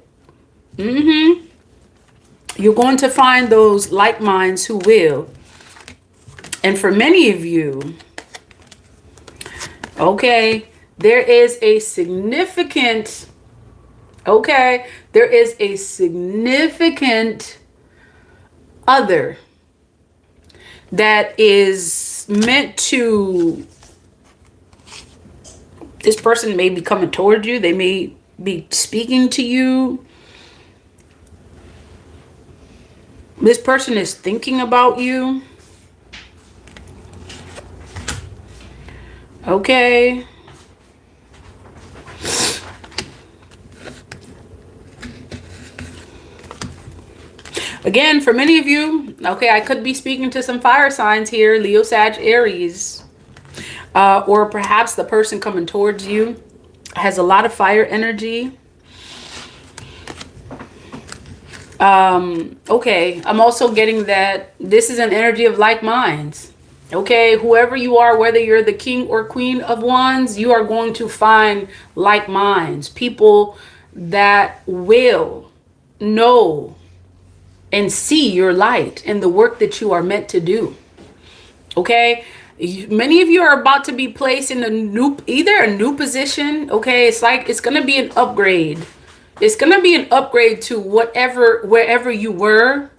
Speaker 1: You're going to find those like minds who will. And for many of you, okay, there is a significant other that is meant to, this person may be coming toward you, they may be speaking to you, this person is thinking about you. Okay. Again, for many of you, okay, I could be speaking to some fire signs here, Leo, Sag, Aries. Or perhaps the person coming towards you has a lot of fire energy. Okay, I'm also getting that this is an energy of like minds. Okay, whoever you are, whether you're the king or queen of wands, you are going to find like minds, people that will know and see your light and the work that you are meant to do. Okay, many of you are about to be placed in either a new position. Okay, it's like it's gonna be an upgrade. It's gonna be an upgrade to wherever you were.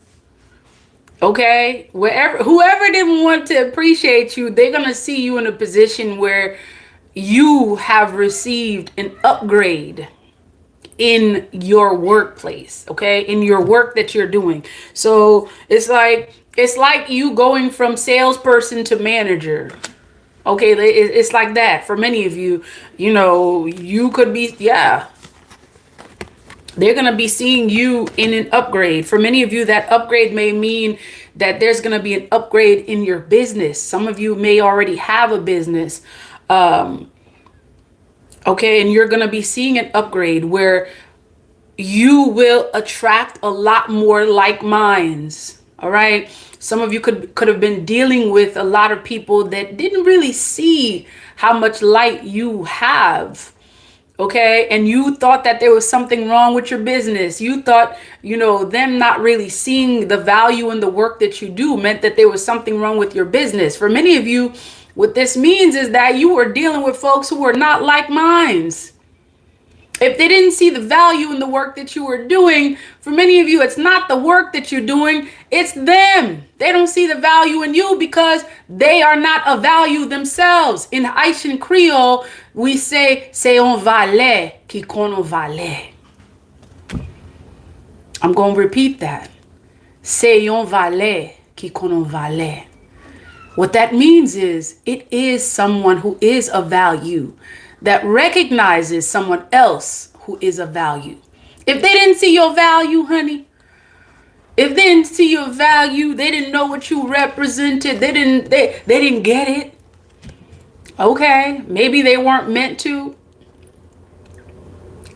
Speaker 1: Okay, whoever didn't want to appreciate you, they're gonna see you in a position where you have received an upgrade in your workplace, okay, in your work that you're doing. So it's like you going from salesperson to manager. Okay, it's like that for many of you. You could be, yeah, they're going to be seeing you in an upgrade. For many of you, that upgrade may mean that there's going to be an upgrade in your business. Some of you may already have a business. Okay, and you're going to be seeing an upgrade where you will attract a lot more like minds. All right. Some of you could have been dealing with a lot of people that didn't really see how much light you have. Okay. And you thought that there was something wrong with your business. You thought, them not really seeing the value in the work that you do meant that there was something wrong with your business. For many of you, what this means is that you were dealing with folks who were not like minds. If they didn't see the value in the work that you were doing, for many of you, it's not the work that you're doing, it's them. They don't see the value in you because they are not of value themselves. In Haitian Creole, we say, c'est un valet qui connaît valet. I'm going to repeat that. C'est un valet qui connaît valet. What that means is it is someone who is of value that recognizes someone else who is of value. If they didn't see your value, honey, if they didn't see your value, they didn't know what you represented, they didn't get it. Okay, maybe they weren't meant to.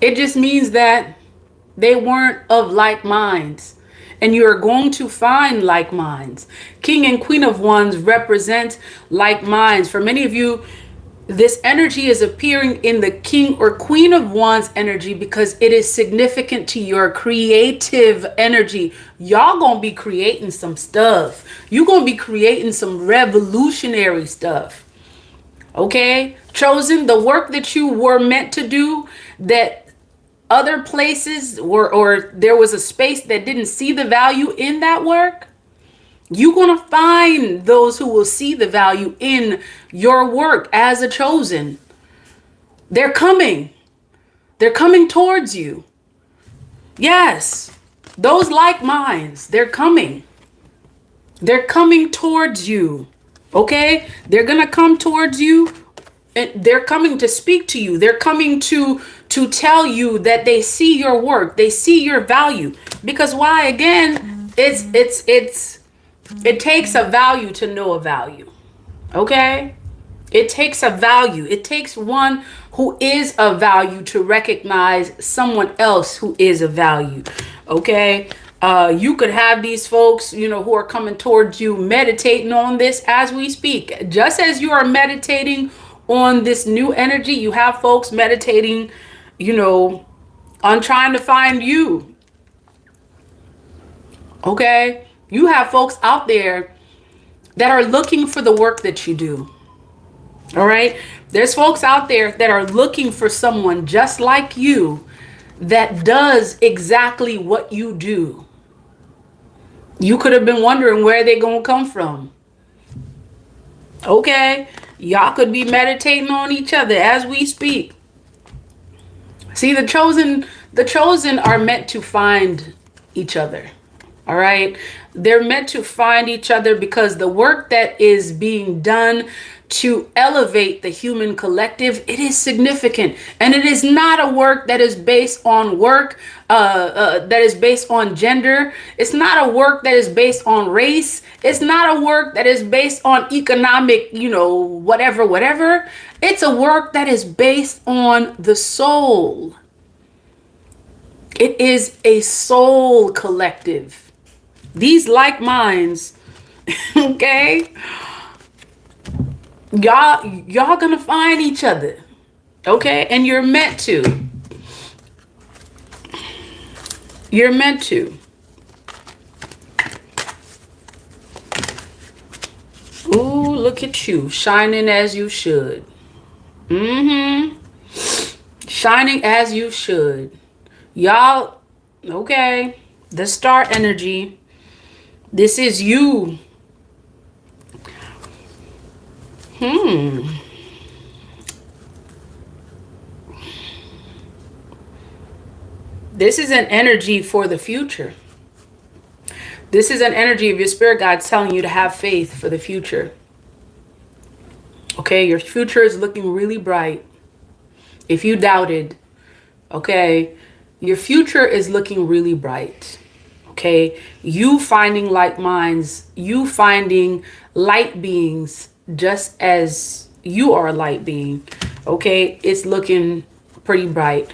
Speaker 1: It just means that they weren't of like minds. And you are going to find like minds. King and Queen of Wands represent like minds. For many of you, this energy is appearing in the King or Queen of Wands energy because it is significant to your creative energy. Y'all gonna be creating some stuff. You're gonna be creating some revolutionary stuff. Okay? Chosen, the work that you were meant to do, that other places or there was a space that didn't see the value in that work. You're going to find those who will see the value in your work as a chosen. They're coming. They're coming towards you. Yes, those like minds, they're coming. They're coming towards you. Okay? They're going to come towards you, and they're coming to speak to you. They're coming to tell you that they see your work. They see your value. Because why? Again, it takes a value to know a value. Okay? It takes a value. It takes one who is of value to recognize someone else who is of value. Okay? You could have these folks, who are coming towards you, meditating on this as we speak. Just as you are meditating on this new energy, you have folks meditating, on trying to find you. Okay? You have folks out there that are looking for the work that you do. All right? There's folks out there that are looking for someone just like you that does exactly what you do. You could have been wondering where they're going to come from. Okay? Y'all could be meditating on each other as we speak. See, the chosen are meant to find each other. All right? They're meant to find each other because the work that is being done to elevate the human collective, it is significant. And it is not a work that is based on that is based on gender. It's not a work that is based on race. It's not a work that is based on economic, whatever. It's a work that is based on the soul. It is a soul collective. These like minds, okay? Y'all gonna find each other. Okay? And you're meant to. You're meant to. Ooh, look at you. Shining as you should. Shining as you should. Y'all, okay. The star energy. This is you. This is an energy for the future. This is an energy of your spirit guides telling you to have faith for the future. Okay, your future is looking really bright. If you doubted, okay, your future is looking really bright. Okay, you finding like minds, you finding light beings just as you are a light being. Okay, it's looking pretty bright.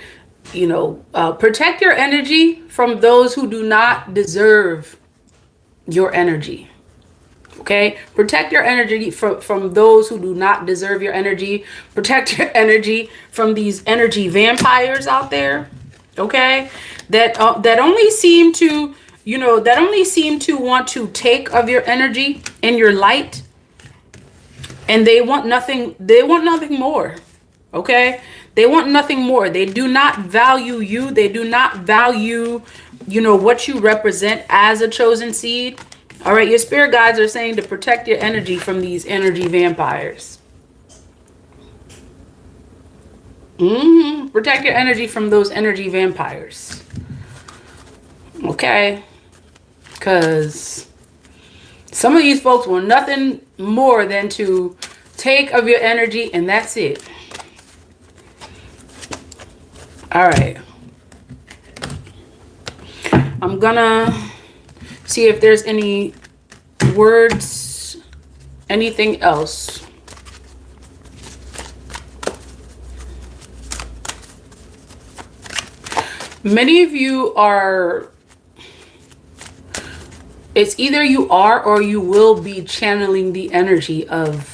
Speaker 1: Protect your energy from those who do not deserve your energy. Okay, protect your energy from those who do not deserve your energy. Protect your energy from these energy vampires out there. Okay, that only seem to want to take of your energy and your light, and they want nothing more. Okay, they want nothing more. They do not value you. They do not value what you represent as a chosen seed. All right, your spirit guides are saying to protect your energy from these energy vampires. Protect your energy from those energy vampires. Okay? Because some of these folks want nothing more than to take of your energy, and that's it. All right. I'm gonna see if there's any words, anything else. Many of you are, it's either you are or you will be channeling the energy of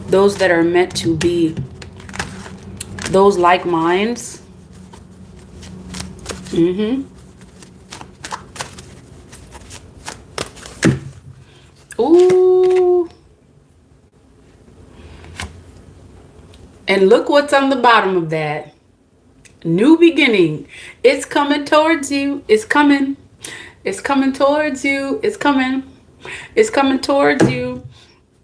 Speaker 1: those that are meant to be, those like minds. Ooh. And look what's on the bottom of that. New beginning. It's coming towards you. It's coming. It's coming towards you. It's coming. It's coming towards you.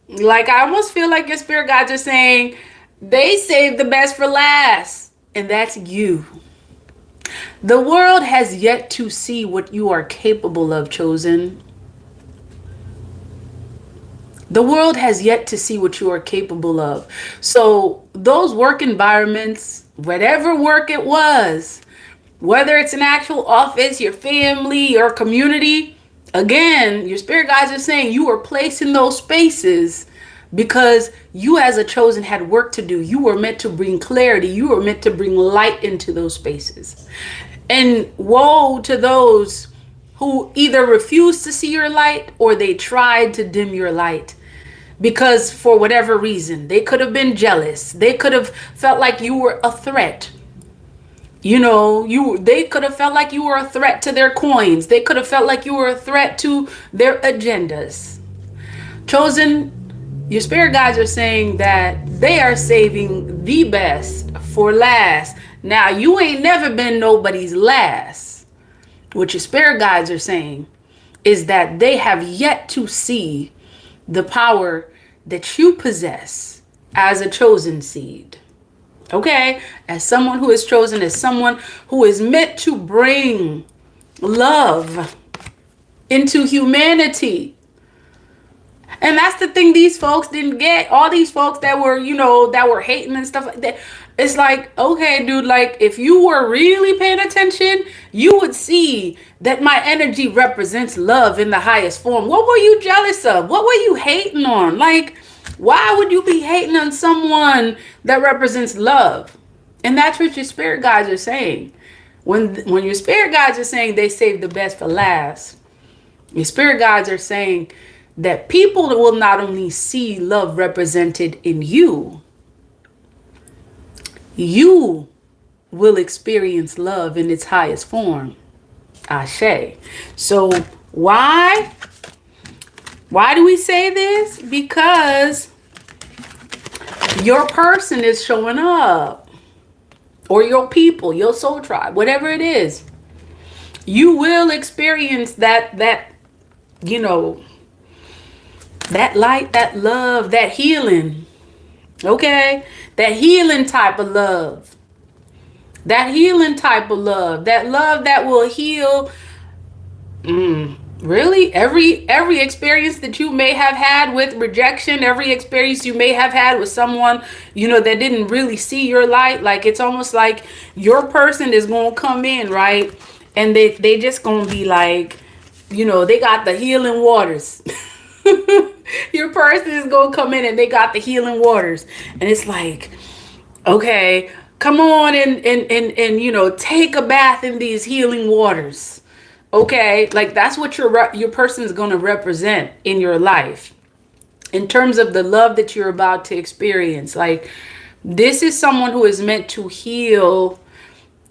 Speaker 1: Like, I almost feel like your spirit guides are saying, they saved the best for last. And that's you. The world has yet to see what you are capable of, chosen. The world has yet to see what you are capable of. So those work environments, whatever work it was, whether it's an actual office, your family, your community, again, your spirit guides are saying you were placed in those spaces because you as a chosen had work to do. You were meant to bring clarity. You were meant to bring light into those spaces. And woe to those who either refused to see your light or they tried to dim your light. Because for whatever reason, they could have been jealous. They could have felt like you were a threat. You know, they could have felt like you were a threat to their coins. They could have felt like you were a threat to their agendas. Chosen, your spirit guides are saying that they are saving the best for last. Now, you ain't never been nobody's last. What your spirit guides are saying is that they have yet to see the power that you possess as a chosen seed. Okay? As someone who is chosen, as someone who is meant to bring love into humanity. And that's the thing these folks didn't get. All these folks that were, that were hating and stuff like that. It's like, okay, dude, like if you were really paying attention, you would see that my energy represents love in the highest form. What were you jealous of? What were you hating on? Like, why would you be hating on someone that represents love? And that's what your spirit guides are saying. When your spirit guides are saying they saved the best for last, your spirit guides are saying that people will not only see love represented in you, you will experience love in its highest form. Ashe. So why do we say this? Because your person is showing up, or your people, your soul tribe, whatever it is. You will experience that light, that love, that healing. Okay? That healing type of love. That healing type of love. That love that will heal. Really? Every experience that you may have had with rejection, every experience you may have had with someone, that didn't really see your light. Like, it's almost like your person is going to come in, right? And they just going to be like, they got the healing waters. Your person is going to come in and they got the healing waters. And it's like, okay, come on and take a bath in these healing waters. Okay, like that's what your person is going to represent in your life in terms of the love that you're about to experience. Like, this is someone who is meant to heal.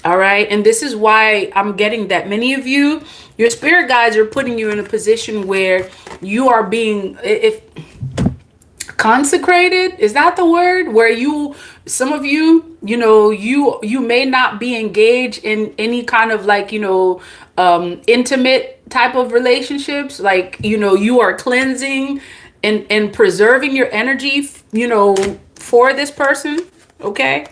Speaker 1: All right. And this is why I'm getting that many of you, your spirit guides are putting you in a position where you are being, if consecrated, is that the word? Where some of you, you may not be engaged in any kind of like, intimate type of relationships. Like, you are cleansing and preserving your energy, for this person. Okay.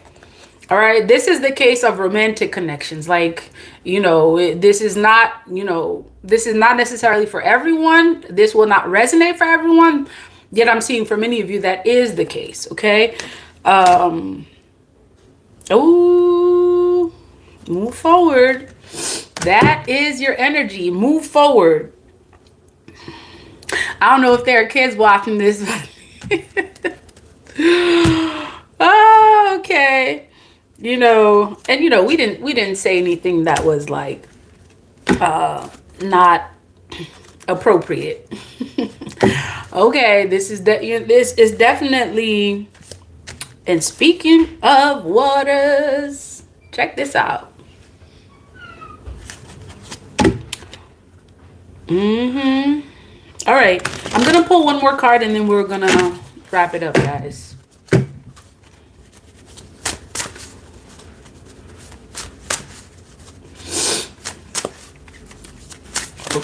Speaker 1: All right. This is the case of romantic connections. Like, this is not necessarily for everyone. This will not resonate for everyone. Yet I'm seeing for many of you that is the case. Okay. Move forward. That is your energy. Move forward. I don't know if there are kids watching this. Okay. We didn't say anything that was like not appropriate. Okay, this is definitely. And speaking of waters, check this out. All right, I'm gonna pull one more card and then we're gonna wrap it up, guys.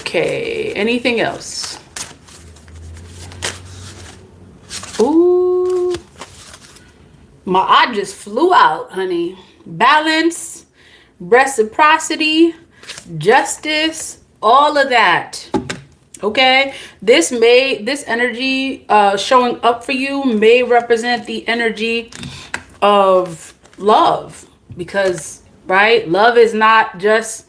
Speaker 1: Okay, anything else? Ooh, my eye just flew out, honey. Balance, reciprocity, justice, all of that. Okay, this energy showing up for you may represent the energy of love, because right, love is not just,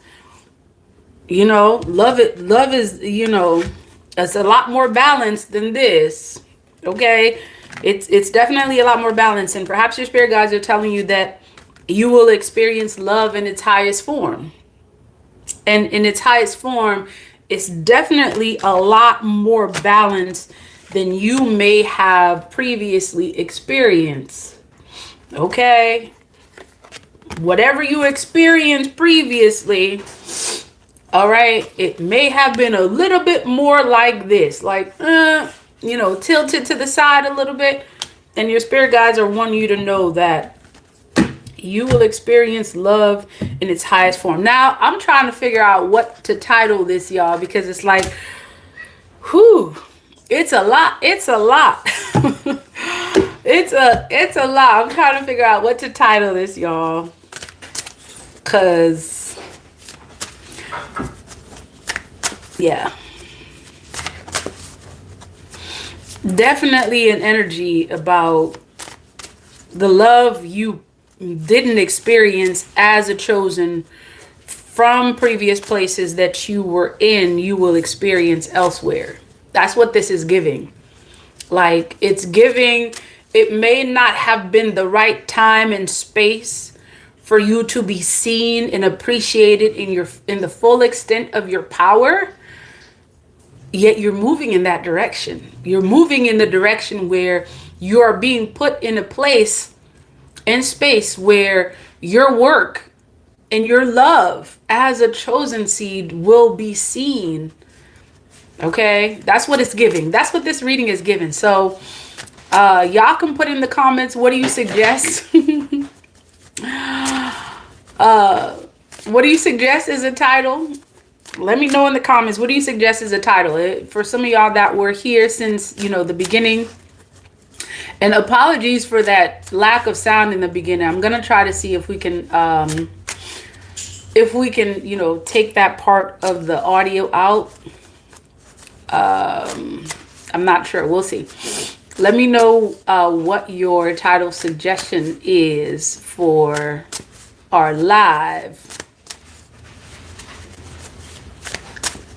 Speaker 1: love is, it's a lot more balanced than this. Okay, it's definitely a lot more balanced, and perhaps your spirit guides are telling you that you will experience love in its highest form. And in its highest form, it's definitely a lot more balanced than you may have previously experienced. Okay, whatever you experienced previously, all right, it may have been a little bit more like this, like tilted to the side a little bit. And your spirit guides are wanting you to know that you will experience love in its highest form. Now, I'm trying to figure out what to title this, y'all, because it's like, whew, it's a lot. It's a lot. it's a lot. I'm trying to figure out what to title this, y'all, because yeah, definitely an energy about the love you didn't experience as a chosen from previous places that you were in, you will experience elsewhere. That's what this is giving. Like, it's giving, it may not have been the right time and space for you to be seen and appreciated in the full extent of your power, yet you're moving in that direction. You're moving in the direction where you are being put in a place and space where your work and your love as a chosen seed will be seen. Okay, that's what it's giving. That's what this reading is giving. So y'all can put in the comments, what do you suggest? What do you suggest as a title? Let me know in the comments, what do you suggest as a title? For some of y'all that were here since the beginning, and apologies for that lack of sound in the beginning. I'm gonna try to see if we can take that part of the audio out. I'm not sure. We'll see. Let me know what your title suggestion is for our live.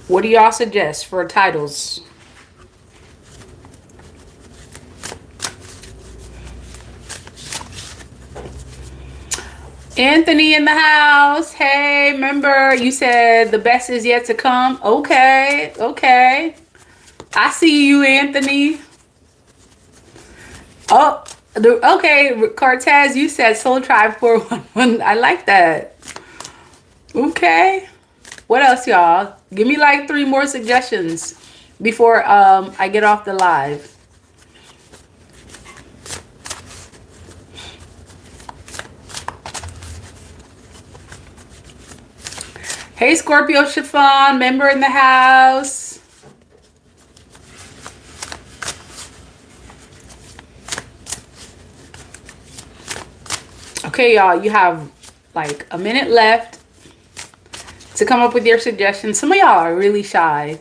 Speaker 1: What do y'all suggest for titles? Anthony in the house. Hey, remember you said the best is yet to come? Okay. I see you, Anthony. Oh, okay. Cortez, you said Soul Tribe 411. I like that. Okay. What else, y'all? Give me like 3 more suggestions before I get off the live. Hey, Scorpio Chiffon, member in the house. Okay, y'all, you have like a minute left to come up with your suggestions. Some of y'all are really shy.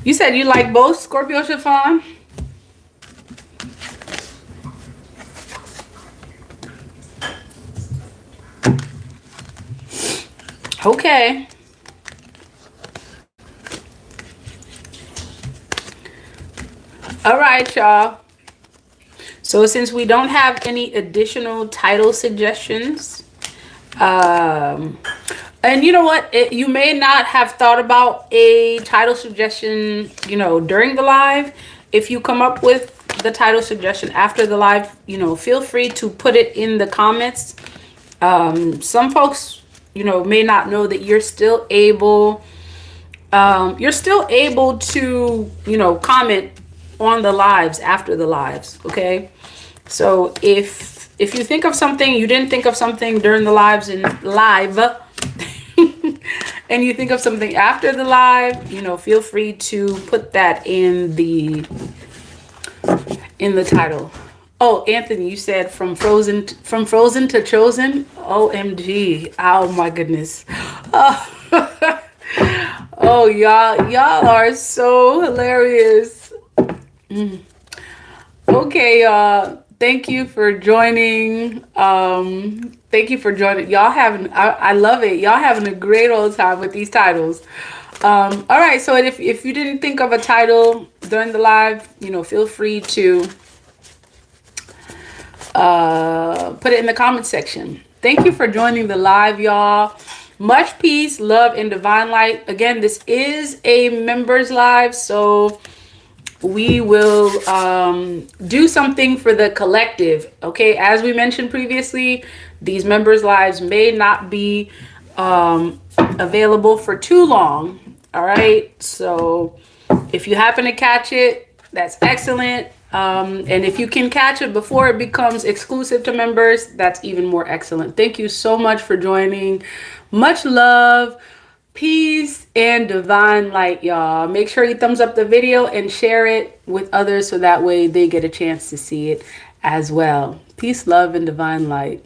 Speaker 1: You said you like both, Scorpio Chiffon? Okay. All right, y'all. So since we don't have any additional title suggestions, and you know what? You may not have thought about a title suggestion, during the live. If you come up with the title suggestion after the live, feel free to put it in the comments. Some folks, may not know that you're still able to, comment on the lives after the lives, okay? So if you think of something, you didn't think of something during the lives and live, and you think of something after the live, you know, feel free to put that in the title. Oh, Anthony, you said from frozen to chosen. OMG. Oh my goodness. Oh, oh y'all are so hilarious. Okay, y'all. Thank you for joining. Thank you for joining. Y'all having, I love it. Y'all having a great old time with these titles. All right. So if you didn't think of a title during the live, you know, feel free to put it in the comment section. Thank you for joining the live, y'all. Much peace, love, and divine light. Again, this is a members live, so we will do something for the collective. Okay, as we mentioned previously, these members lives may not be available for too long. All right, so if you happen to catch it, that's excellent. And if you can catch it before it becomes exclusive to members, that's even more excellent. Thank you so much for joining. Much love, peace, and divine light, y'all. Make sure you thumbs up the video and share it with others so that way they get a chance to see it as well. Peace, love, and divine light.